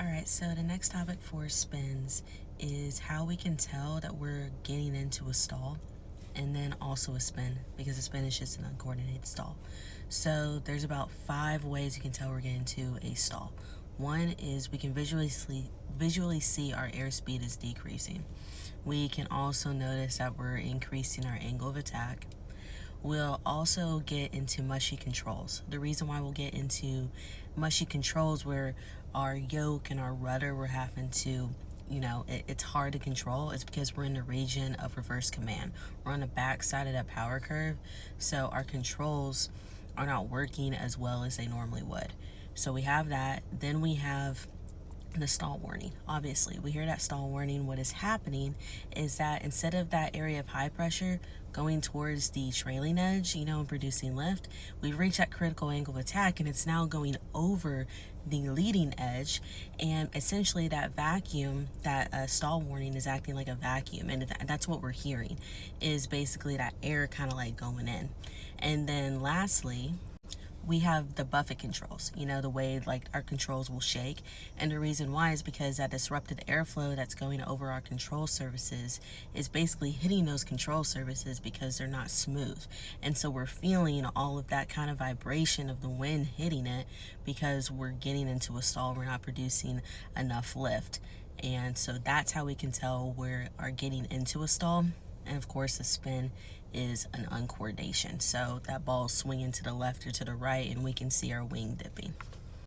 Alright, so the next topic for spins is how we can tell that we're getting into a stall, and then also a spin, because a spin is just an uncoordinated stall. So there's about 5 ways you can tell we're getting into a stall. One is we can visually see our airspeed is decreasing. We can also notice that we're increasing our angle of attack. We'll also get into mushy controls. The reason why we'll get into mushy controls where our yoke and our rudder we're having to, it's hard to control, is because we're in the region of reverse command. We're on the back side of that power curve, so our controls are not working as well as they normally would. So we have that. Then we have the stall warning. Obviously, we hear that stall warning. What is happening is that instead of that area of high pressure going towards the trailing edge, and producing lift, we've reached that critical angle of attack and it's now going over the leading edge. And essentially that vacuum, that stall warning is acting like a vacuum. And that's what we're hearing, is basically that air kind of like going in. And then lastly, we have the buffet controls, the way like our controls will shake. And the reason why is because that disrupted airflow that's going over our control surfaces is basically hitting those control surfaces because they're not smooth. And so we're feeling all of that kind of vibration of the wind hitting it because we're getting into a stall. We're not producing enough lift. And so that's how we can tell we are getting into a stall. And of course, the spin is an uncoordination. So that ball is swinging to the left or to the right, and we can see our wing dipping.